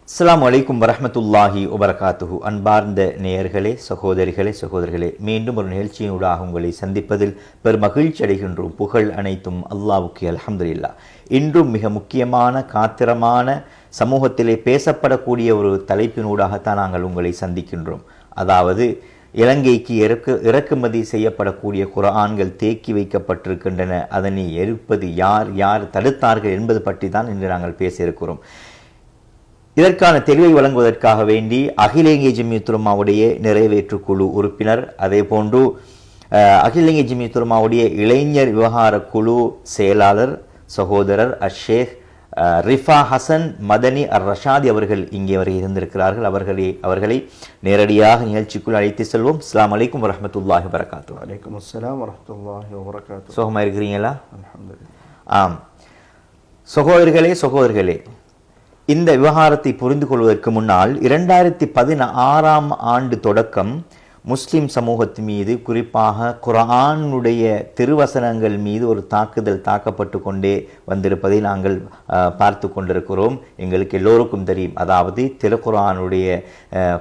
அஸ்ஸலாமு அலைக்கும் வரஹ்மத்துல்லாஹி வபரகாத்துஹு. அன்பார்ந்த நேயர்களே, சகோதரிகளே, மீண்டும் ஒரு நிகழ்ச்சியினூடாக உங்களை சந்திப்பதில் பெருமகிழ்ச்சி அடைகின்றோம். புகழ் அனைத்தும் அல்லாஹ்வுக்கே, அல்ஹம்துலில்லாஹ். இன்றும் மிக முக்கியமான காத்திரமான சமூகத்திலே பேசப்படக்கூடிய ஒரு தலைப்பினூடாகத்தான் நாங்கள் உங்களை சந்திக்கின்றோம். அதாவது இலங்கைக்கு இறக்குமதி செய்யப்படக்கூடிய குர்ஆன்கள் தேக்கி வைக்கப்பட்டிருக்கின்றன, அதனை எரிப்பது யார் தடுத்தார்கள் என்பது பற்றி தான் இன்று நாங்கள் பேச இருக்கிறோம். இதற்கான தெளிவை வழங்குவதற்காக வேண்டி அகில இலங்கை ஜம்மியத்துல் உலமாவுடைய நிறைவேற்று குழு உறுப்பினர், அதே போன்று அகில இலங்கை ஜம்மியத்துல் உலமாவுடைய இளைஞர் விவகார குழு செயலாளர் சகோதரர் ஷேக் ரிஃபா ஹசன் மதனி ரஷாதி அவர்கள் இங்கே வரை இருந்திருக்கிறார்கள். அவர்களை நேரடியாக நிகழ்ச்சிக்குள் அழைத்து செல்வோம். அஸ்ஸலாமு அலைக்கும் வரஹ்மத்துல்லாஹி வபரகாத்துஹு. வலைக்கும் அஸ்ஸலாம் வரஹ்மத்துல்லாஹி வபரகாத்துஹு. சுகமாக இருக்கிறீங்களா? அல்ஹம்துலில்லாஹ். ஆம் சகோதரர்களே, இந்த விவகாரத்தை புரிந்து கொள்வதற்கு முன்னால் 2016 ஆண்டு தொடக்கம் முஸ்லிம் சமூகத்தின் மீது, குறிப்பாக குர்ஆனுடைய திருவசனங்கள் மீது ஒரு தாக்குதல் தாக்கப்பட்டு கொண்டே வந்திருப்பதை நாங்கள் பார்த்து கொண்டிருக்கிறோம். எங்களுக்கு எல்லோருக்கும் தெரியும். அதாவது திருக்குர்ஆனுடைய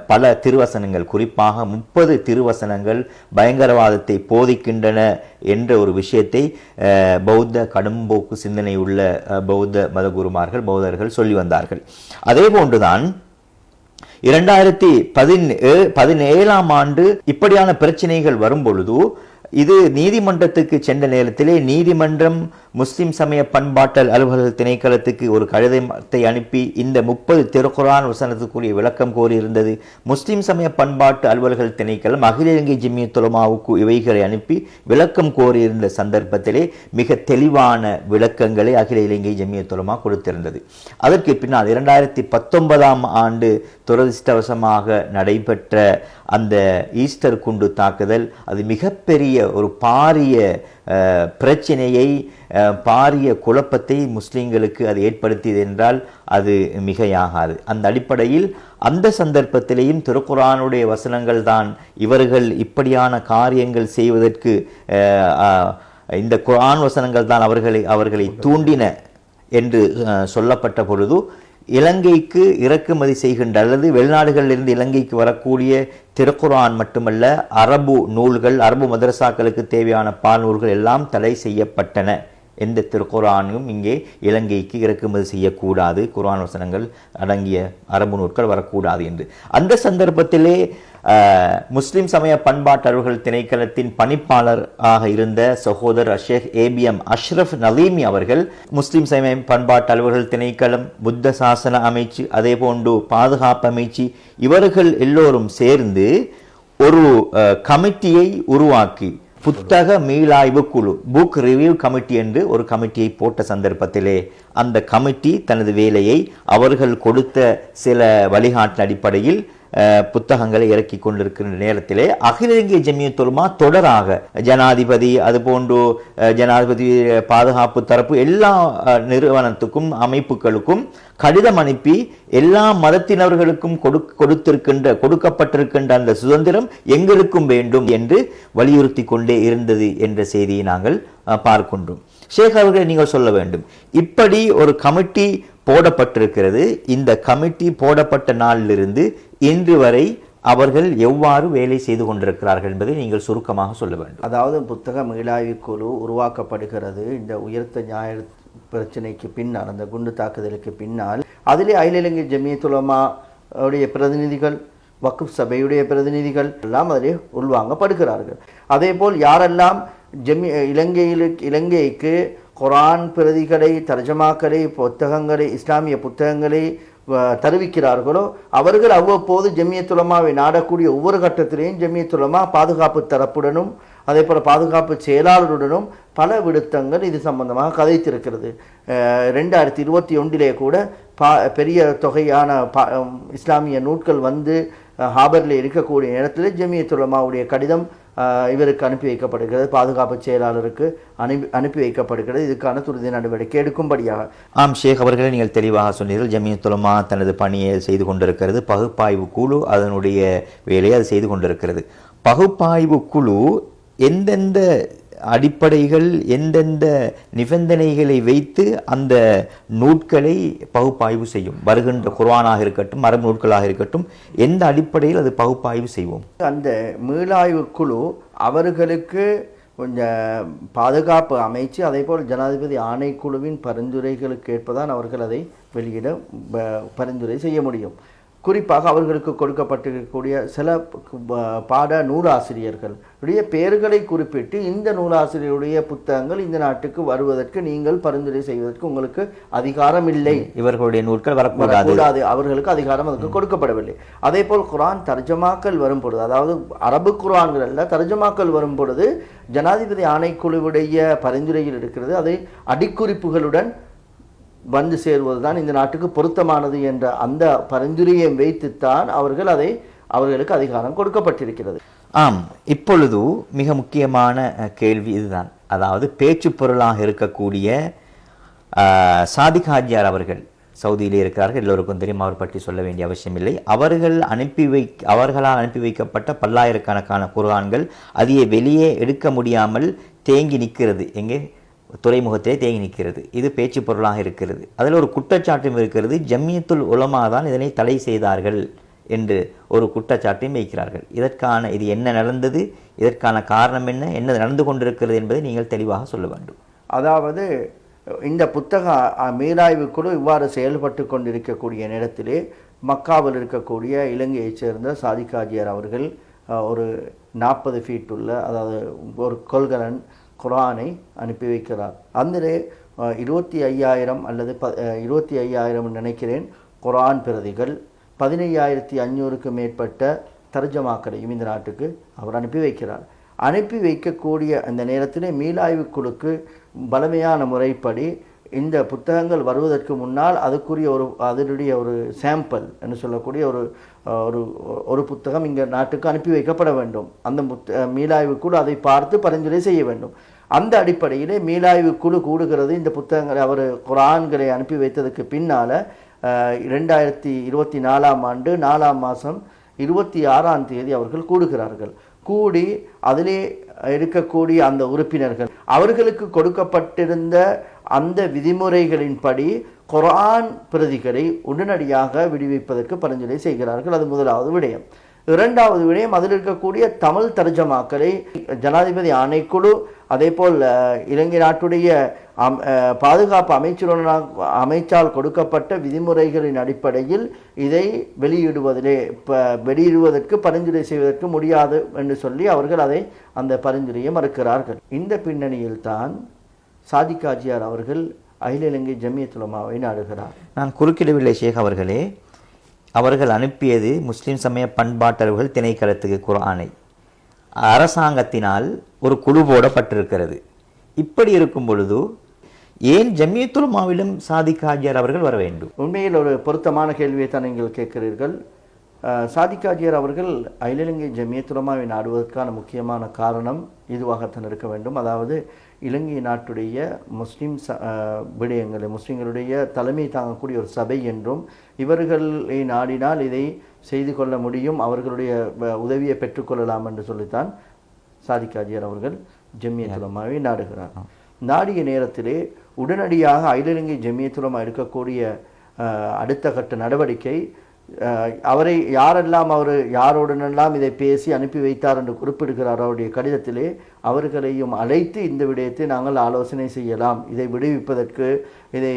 பல திருவசனங்கள், குறிப்பாக 30 திருவசனங்கள் பயங்கரவாதத்தை போதிக்கின்றன என்ற ஒரு விஷயத்தை பௌத்த கடும்போக்கு சிந்தனை உள்ள பௌத்த மதகுருமார்கள் பௌத்தர்கள் சொல்லி வந்தார்கள். அதே போன்றுதான் 2017 ஆண்டு இப்படியான பிரச்சனைகள் வரும் பொழுது இது நீதிமன்றத்துக்கு சென்ற நேரத்திலே நீதிமன்றம் முஸ்லிம் சமய பண்பாட்டல் அலுவலக திணைக்களத்துக்கு ஒரு கடிதத்தை அனுப்பி இந்த 30 திருக்குர்ஆன் வசனத்துக்குரிய விளக்கம் கோரியிருந்தது. முஸ்லிம் சமய பண்பாட்டு அலுவலக திணைக்களம் அகில இலங்கை ஜம்மியத்துல் உலமாவுக்கு இவைகளை அனுப்பி விளக்கம் கோரியிருந்த சந்தர்ப்பத்திலே மிக தெளிவான விளக்கங்களை அகில இலங்கை ஜம்மியத்துல் உலமா கொடுத்திருந்தது. அதற்கு பின்னால் 2019 ஆண்டு துரதிர்ஷ்டவசமாக நடைபெற்ற அந்த ஈஸ்டர் குண்டு தாக்குதல், அது மிகப்பெரிய ஒரு பாரிய பிரச்சனையை, பாரிய குழப்பத்தை முஸ்லிம்களுக்கு அது ஏற்படுத்தியது என்றால் அது மிகையாகாது. அந்த அடிப்படையில் அந்த சந்தர்ப்பத்திலேயும் திருக்குர்ஆனுடைய வசனங்கள் தான் இவர்கள் இப்படியான காரியங்கள் செய்வதற்கு, இந்த குர்ஆன் வசனங்கள் தான் அவர்களை தூண்டின என்று சொல்லப்பட்ட பொழுது, இலங்கைக்கு இறக்குமதி செய்கின்ற அல்லது வெளிநாடுகளிலிருந்து இலங்கைக்கு வரக்கூடிய திருக்குர்ஆன் மட்டுமல்ல, அரபு நூல்கள், அரபு மதரசாக்களுக்கு தேவையான பால்நூல்கள் எல்லாம் தடை செய்யப்பட்டன. எந்த திருக்குர்ஆனும் இங்கே இலங்கைக்கு இறக்குமதி செய்யக்கூடாது, குர்ஆன் வசனங்கள் அடங்கிய அரபு நூல்கள் வரக்கூடாது என்று. அந்த சந்தர்ப்பத்திலே முஸ்லிம் சமய பண்பாட்டு அலுவலர்கள் திணைக்களத்தின் பணிப்பாளராக இருந்த சகோதரர் ஷேக் ABM அஷ்ரஃப் நலீமி அவர்கள், முஸ்லிம் சமய பண்பாட்டு அலுவலர்கள் திணைக்களம், புத்த சாசன அமைச்சு, அதே போன்று பாதுகாப்பு அமைச்சு, இவர்கள் எல்லோரும் சேர்ந்து ஒரு கமிட்டியை உருவாக்கி புத்தக மீளாய்வு குழு, புக் ரிவ்யூ கமிட்டி என்று ஒரு கமிட்டியை போட்ட சந்தர்ப்பத்திலே அந்த கமிட்டி தனது வேலையை அவர்கள் கொடுத்த சில வழிகாட்டின் அடிப்படையில் புத்தகங்களை இறக்கி கொண்டிருக்கின்ற நேரத்திலே அகில இலங்கை ஜம்மியத்துல் உலமா தொடராக ஜனாதிபதி, அதுபோன்று ஜனாதிபதி பாதுகாப்பு தரப்பு எல்லா நிறுவனத்துக்கும் அமைப்புகளுக்கும் கடிதம் அனுப்பி எல்லா மதத்தினர்களுக்கும் கொடுக்கப்பட்டிருக்கின்ற அந்த சுதந்திரம் எங்களுக்கும் வேண்டும் என்று வலியுறுத்தி கொண்டே இருந்தது என்ற செய்தியை நாங்கள் பார்க்கின்றோம். ஷேக் அவர்களை நீங்கள் சொல்ல வேண்டும், இப்படி ஒரு கமிட்டி போடப்பட்டிருக்கிறது. இந்த கமிட்டி போடப்பட்ட நாளிலிருந்து இன்று வரை அவர்கள் எவ்வாறு வேலை செய்து கொண்டிருக்கிறார்கள் என்பதை நீங்கள் சுருக்கமாக சொல்ல வேண்டும். அதாவது புத்தக மீளாய்வு குழு உருவாக்கப்படுகிறது இந்த உயர்த்த ஞாயிறு பிரச்சனைக்கு பின்னால், அந்த குண்டு தாக்குதலுக்கு பின்னால். அதிலே அகில இலங்கை ஜம்மியத்துல் உலமா உடைய பிரதிநிதிகள், வக்ஃப் சபையுடைய பிரதிநிதிகள் எல்லாம் அதிலே உள்வாங்கப்படுகிறார்கள். அதே போல் யாரெல்லாம் இலங்கைக்கு குர்ஆன் பிரதிகளை, தர்ஜமாக்களை, புத்தகங்களை, இஸ்லாமிய புத்தகங்களை தருவிக்கிறார்களோ அவர்கள் அவ்வப்போது ஜம்மியத்துல் உலமாவை நாடக்கூடிய ஒவ்வொரு கட்டத்திலேயும் ஜம்மியத்துல் உலமா பாதுகாப்பு தரப்புடனும் அதே போல் பாதுகாப்பு செயலாளருடனும் பல விடுத்தங்கள் இது சம்பந்தமாக கதைத்திருக்கிறது. 2021 கூட பெரிய தொகையான இஸ்லாமிய நூட்கள் வந்து ஹாபரில் இருக்கக்கூடிய நேரத்தில் ஜம்மியத்துல் உலமாவுடைய கடிதம் இவருக்கு அனுப்பி வைக்கப்படுகிறது, பாதுகாப்பு செயலாளருக்கு அனுப்பி வைக்கப்படுகிறது. இதுக்கான துரித நடவடிக்கை எடுக்கும்படியாக. ஆம் ஷேக் அவர்களை நீங்கள் தெளிவாக சொன்னீர்கள். ஜம்மியத்துல் உலமா தனது பணியை செய்து கொண்டிருக்கிறது. பகுப்பாய்வு குழு அதனுடைய வேலையை அது செய்து கொண்டிருக்கிறது. பகுப்பாய்வு குழு எந்தெந்த அடிப்படைகள் எந்தெந்த நிபந்தனைகளை வைத்து அந்த நூட்களை பகுப்பாய்வு செய்யும்? வருகின்ற குர்ஆனாக இருக்கட்டும், மரபு நூட்களாக இருக்கட்டும், எந்த அடிப்படையில் அது பகுப்பாய்வு செய்வோம்? அந்த மீளாய்வு குழு அவர்களுக்கு கொஞ்சம் பாதுகாப்பு அமைச்சு, அதே போல் ஜனாதிபதி ஆணைக்குழுவின் பரிந்துரைகளுக்கு ஏற்பதான் அவர்கள் அதை வெளியிட பரிந்துரை செய்ய முடியும். குறிப்பாக அவர்களுக்கு கொடுக்கப்பட்டிருக்கக்கூடிய சில பாட நூலாசிரியர்களுடைய பெயர்களை குறிப்பிட்டு இந்த நூலாசிரியருடைய புத்தகங்கள் இந்த நாட்டுக்கு வருவதற்கு நீங்கள் பரிந்துரை செய்வதற்கு உங்களுக்கு அதிகாரம் இல்லை, இவர்களுடைய நூல்கள் வரக்கூடாது, அவர்களுக்கு அதிகாரம் அதுக்கு கொடுக்கப்படவில்லை. அதே போல் குர்ஆன் தர்ஜமாக்கள் வரும் பொழுது, அதாவது அரபு குர்ஆன்கள் அல்ல, தர்ஜமாக்கள் வரும் பொழுது ஜனாதிபதி ஆணைக்குழுவுடைய பரிந்துரையில் இருக்கிறது, அதை அடிக்குறிப்புகளுடன் வந்து சேருவதுதான் இந்த நாட்டுக்கு பொருத்தமானது என்ற அந்த பரிந்துரையை வைத்துத்தான் அவர்களுக்கு அதிகாரம் கொடுக்கப்பட்டிருக்கிறது. ஆம், இப்பொழுது மிக முக்கியமான கேள்வி இதுதான். அதாவது பேச்சு பொருளாக இருக்கக்கூடிய சாதிக் ஹாஜியார் அவர்கள் சவுதியிலே இருக்கிறார்கள், எல்லோருக்கும் தெரியும், அவர் பற்றி சொல்ல வேண்டிய அவசியம் இல்லை. அவர்களால் அனுப்பி வைக்கப்பட்ட பல்லாயிரக்கணக்கான குர்ஆன்கள் அதையே வெளியே எடுக்க முடியாமல் தேங்கி நிற்கிறது, எங்கே துறைமுகத்திலே தேங்கி நிற்கிறது. இது பேச்சு பொருளாக இருக்கிறது. அதில் ஒரு குற்றச்சாட்டும் இருக்கிறது, ஜம்மியத்துல் உலமா தான் இதனை தடை செய்தார்கள் என்று ஒரு குற்றச்சாட்டையும் வைக்கிறார்கள். இது என்ன நடந்தது, இதற்கான காரணம் என்ன நடந்து கொண்டிருக்கிறது என்பதை நீங்கள் தெளிவாக சொல்ல வேண்டும். அதாவது இந்த புத்தக மீளாய்வு குழு இவ்வாறு செயல்பட்டு கொண்டிருக்கக்கூடிய நேரத்திலே மக்காவில் இருக்கக்கூடிய இலங்கையைச் சேர்ந்த சாதிக் ஹாஜியார் அவர்கள் ஒரு 40 ஃபீட் உள்ள, அதாவது ஒரு கொள்கலன் குர்ஆனை அனுப்பி வைக்கிறார். அதிலே 25,000 அல்லது 25,000 நினைக்கிறேன் குர்ஆன் பிரதிகள், 15,500க்கு மேற்பட்ட தர்ஜமாக்களையும் இந்த நாட்டுக்கு அவர் அனுப்பி வைக்கிறார். அனுப்பி வைக்கக்கூடிய அந்த நேரத்திலே மீளாய்வு குழுக்கு பலமையான முறைப்படி இந்த புத்தகங்கள் வருவதற்கு முன்னால் அதுக்குரிய அதனுடைய ஒரு சாம்பிள் என்று சொல்லக்கூடிய ஒரு புத்தகம் இங்கே நாட்டுக்கு அனுப்பி வைக்கப்பட வேண்டும். அந்த மீளாய்வு குழு அதை பார்த்து பரிந்துரை செய்ய வேண்டும். அந்த அடிப்படையிலே மீளாய்வு குழு கூடுகிறது. இந்த புத்தகங்களை அவர் குர்ஆன்களை அனுப்பி வைத்ததுக்கு பின்னால் 2024 ஆண்டு 4ஆம் மாதம் 26ஆம் தேதி அவர்கள் கூடுகிறார்கள். கூடி அதிலே இருக்கக்கூடிய அந்த உறுப்பினர்கள் அவர்களுக்கு கொடுக்கப்பட்டிருந்த அந்த விதிமுறைகளின்படி குர்ஆன் பிரதிகளை உடனடியாக விடுவிப்பதற்கு பரிந்துரை செய்கிறார்கள். அது முதலாவது விடயம். இரண்டாவது விடயம், அதில் இருக்கக்கூடிய தமிழ் தர்ஜமாக்களை ஜனாதிபதி ஆணைக்குழு, அதே போல் இலங்கை நாட்டுடைய பாதுகாப்பு அமைச்சால் கொடுக்கப்பட்ட விதிமுறைகளின் அடிப்படையில் இதை வெளியிடுவதற்கு பரிந்துரை செய்வதற்கு முடியாது என்று சொல்லி அவர்கள் அந்த பரிந்துரையை மறுக்கிறார்கள். இந்த பின்னணியில் தான் சாதிக் ஹாஜியார் அவர்கள் அகில இலங்கை ஜம்மியத்துல் உலமாவை நாடுகிறார். நான் குறுக்கிடவில்லை ஷேக் அவர்களே. அவர்கள் அனுப்பியது முஸ்லிம் சமய பண்பாட்டர்கள் திணைக்களத்துக்கு குர்ஆனை அரசாங்கத்தினால் ஒரு குழு போடப்பட்டிருக்கிறது. இப்படி இருக்கும் பொழுது ஏன் ஜம்மியத்துல் உலமாவிலும் சாதிக் ஹாஜியார் அவர்கள் வர வேண்டும்? உண்மையில் ஒரு பொருத்தமான கேள்வியை தான் நீங்கள் கேட்கிறீர்கள். சாதிக் ஹாஜியார் அவர்கள் அகில இலங்கை ஜம்மியத்துல் உலமாவை நாடுவதற்கான முக்கியமான காரணம் இதுவாகத்தான் இருக்க வேண்டும். அதாவது இலங்கை நாட்டுடைய முஸ்லீம் விடயங்களை முஸ்லீம்களுடைய தலைமை தாங்கக்கூடிய ஒரு சபை என்றும், இவர்களை நாடினால் இதை செய்து கொள்ள முடியும், அவர்களுடைய உதவியை பெற்றுக்கொள்ளலாம் என்று சொல்லித்தான் சாதிக் ஹாஜியார் அவர்கள் ஜம்மியத்துல் உலமாவை நாடுகிறார். நாடிய நேரத்திலே உடனடியாக அகில இலங்கை ஜம்மியத்துல் உலமா எடுக்கக்கூடிய அடுத்த கட்ட நடவடிக்கை, அவரை யாருடனெல்லாம் இதை பேசி அனுப்பி வைத்தார் என்று குறிப்பிடுகிறார் அவருடைய கடிதத்திலே, அவர்களையும் அழைத்து இந்த விடயத்தை நாங்கள் ஆலோசனை செய்யலாம், இதை விடுவிப்பதற்கு இதை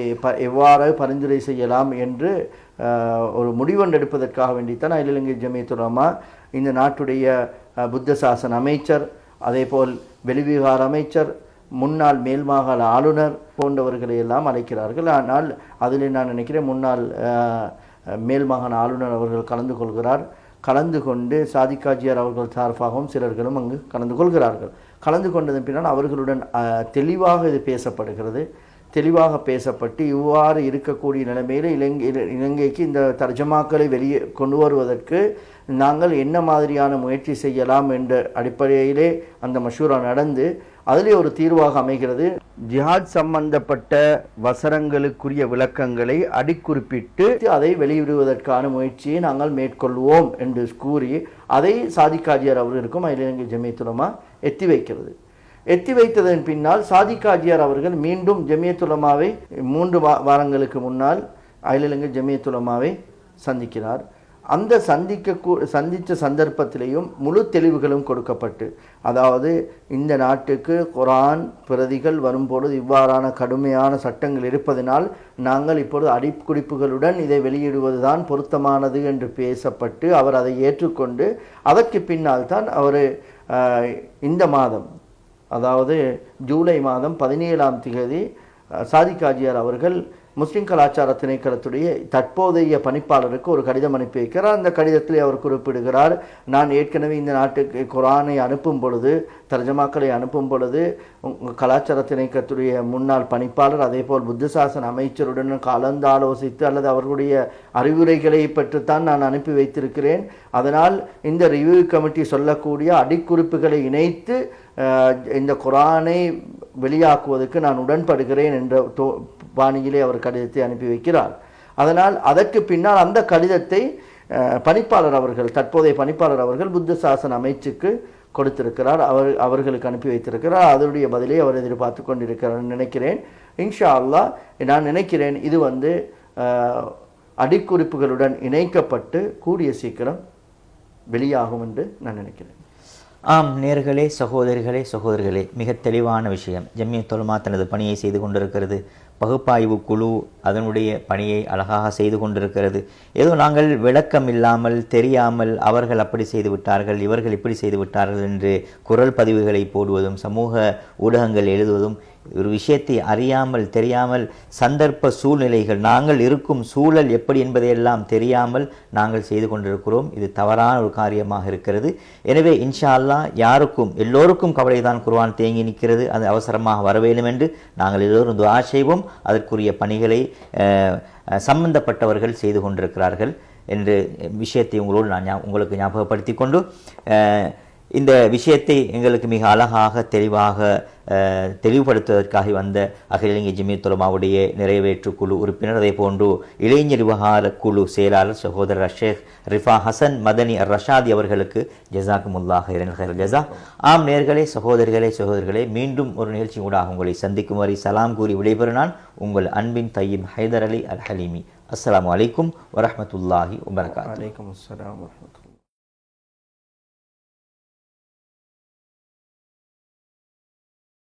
எவ்வாறு பரிந்துரை செய்யலாம் என்று ஒரு முடிவொன்று எடுப்பதற்காக வேண்டித்தான் அகில இலங்கை ஜம்மியத்துல் உலமா இந்த நாட்டுடைய புத்த சாசன அமைச்சர், அதே போல் வெளிவிவகார அமைச்சர், முன்னாள் மேல் மாகாண ஆளுநர் போன்றவர்களை எல்லாம் அழைக்கிறார்கள். ஆனால் அதில் நான் நினைக்கிறேன் முன்னாள் மேல் மாகாண ஆளுநர் அவர்கள் கலந்து கொண்டு சாதிக் ஹாஜியார் அவர்கள் சார்பாகவும் சிலர்களும் அங்கு கலந்து கொள்கிறார்கள். கலந்து கொண்டதன் பின்னால் அவர்களுடன் தெளிவாக இது பேசப்படுகிறது. தெளிவாக பேசப்பட்டு இவ்வாறு இருக்கக்கூடிய நிலைமையில் இலங்கைக்கு இந்த தர்ஜமாக்களை வெளியே கொண்டு வருவதற்கு நாங்கள் என்ன மாதிரியான முயற்சி செய்யலாம் என்ற அடிப்படையிலே அந்த மஷூரா நடந்து அதிலே ஒரு தீர்வாக அமைகிறது. ஜிஹாத் சம்பந்தப்பட்ட வசனங்களுக்குரிய விளக்கங்களை அடிக்குறிப்பிட்டு அதை வெளியிடுவதற்கான முயற்சியை நாங்கள் மேற்கொள்வோம் என்று கூறி அதை சாதிக் ஹாஜியார் அவர்களுக்கும் அகில இலங்கை ஜம்மியத்துல் உலமா எத்தி வைக்கிறது. எத்தி வைத்ததன் பின்னால் சாதிக் ஹாஜியார் அவர்கள் மீண்டும் ஜமியத்துல் உலமாவை 3 வாரங்களுக்கு முன்னால் அகில இலங்கை ஜமியத்துல் உலமாவை சந்திக்கிறார். அந்த சந்தித்த சந்தர்ப்பத்திலேயும் முழு தெளிவுகளும் கொடுக்கப்பட்டு, அதாவது இந்த நாட்டுக்கு குர்ஆன் பிரதிகள் வரும்பொழுது இவ்வாறான கடுமையான சட்டங்கள் இருப்பதனால் நாங்கள் இப்பொழுது அடிக்குறிப்புகளுடன் இதை வெளியிடுவதுதான் பொருத்தமானது என்று பேசப்பட்டு அவர் அதை ஏற்றுக்கொண்டு அதற்கு பின்னால் தான் அவர் இந்த மாதம், அதாவது ஜூலை மாதம் 17ஆம் தேதி சாதிக் ஹாஜியார் அவர்கள் முஸ்லிம் கலாச்சார திணைக்களத்துடைய தற்போதைய பணிப்பாளருக்கு ஒரு கடிதம் அனுப்பி வைக்கிறார். அந்த கடிதத்தில் அவர் குறிப்பிடுகிறார், நான் ஏற்கனவே இந்த நாட்டுக்கு குர்ஆனை அனுப்பும் பொழுது, தர்ஜமாக்களை அனுப்பும் பொழுது கலாச்சார திணைக்களத்துடைய முன்னாள் பணிப்பாளர் அதேபோல் புத்தசாசன அமைச்சருடன் கலந்து ஆலோசித்து அல்லது அவர்களுடைய அறிவுரைகளை பெற்றுத்தான் நான் அனுப்பி வைத்திருக்கிறேன். அதனால் இந்த ரிவ்யூ கமிட்டி சொல்லக்கூடிய அடிக்குறிப்புகளை இணைத்து இந்த குர்ஆனை வெளியாக்குவதற்கு நான் உடன்படுகிறேன் என்ற பாணியிலே அவர் கடிதத்தை அனுப்பி வைக்கிறார். அதனால் அதற்கு பின்னால் அந்த கடிதத்தை பணிப்பாளர் அவர்கள், தற்போதைய பணிப்பாளர் அவர்கள் புத்த சாசன அமைச்சுக்கு கொடுத்திருக்கிறார். அவர்களுக்கு அனுப்பி வைத்திருக்கிறார். அதனுடைய பதிலை அவர் எதிர்பார்த்து கொண்டிருக்கிறார் நினைக்கிறேன். இன்ஷா அல்லாஹ் நான் நினைக்கிறேன் இது அடிக்குறிப்புகளுடன் இணைக்கப்பட்டு கூடிய சீக்கிரம் வெளியாகும் என்று நான் நினைக்கிறேன். ஆம் நேர்களே, சகோதரிகளே, மிக தெளிவான விஷயம். ஜமியத்துல் உலமா தனது பணியை செய்து கொண்டிருக்கிறது. பகுப்பாய்வு குழு அதனுடைய பணியை அழகாக செய்து கொண்டிருக்கிறது. ஏதோ நாங்கள் விளக்கம் இல்லாமல் தெரியாமல் அவர்கள் அப்படி செய்து விட்டார்கள், இவர்கள் இப்படி செய்து விட்டார்கள் என்று குரல் பதிவுகளை போடுவதும் சமூக ஊடகங்கள் எழுதுவதும், ஒரு விஷயத்தை அறியாமல் தெரியாமல் சந்தர்ப்ப சூழ்நிலைகள், நாங்கள் இருக்கும் சூழல் எப்படி என்பதையெல்லாம் தெரியாமல் நாங்கள் செய்து கொண்டிருக்கிறோம். இது தவறான ஒரு காரியமாக இருக்கிறது. எனவே இன்ஷா அல்லாஹ் யாருக்கும் எல்லோருக்கும் கவலைதான் குர்ஆன் தேங்கி நிற்கிறது, அது அவசரமாக வர வேண்டும் என்று நாங்கள் எல்லோரும் துஆ செய்வோம். அதற்குரிய பணிகளை சம்பந்தப்பட்டவர்கள் செய்து கொண்டிருக்கிறார்கள் என்ற விஷயத்தை உங்களுக்கு ஞாபகப்படுத்தி கொண்டு இந்த விஷயத்தை எங்களுக்கு மிக அழகாக தெளிவாக தெளிவுபடுத்துவதற்காக வந்த அகில இலங்கை ஜமியத்துல் உலமாவுடைய நிறைவேற்று குழு உறுப்பினர், அதே போன்று இளைஞர் விவகார குழு செயலாளர் சகோதரர் ஷேக் ரிஃபா ஹசன் மதனி ரஷாதி அவர்களுக்கு ஜஸாக்குமுல்லாஹ் ஹைரல் ஜஸா. ஆம் நேர்களே, சகோதரிகளே, மீண்டும் ஒரு நிகழ்ச்சி ஊடாக உங்களை சந்திக்கும் வரை சலாம் கூறி விடைபெறும் நான் உங்கள் அன்பின் தையீப் ஹைதர் அலி அல் ஹலீமி. அஸ்ஸலாமு அலைக்கும் வரஹ்மத்துல்லாஹி வபரகாத்துஹு.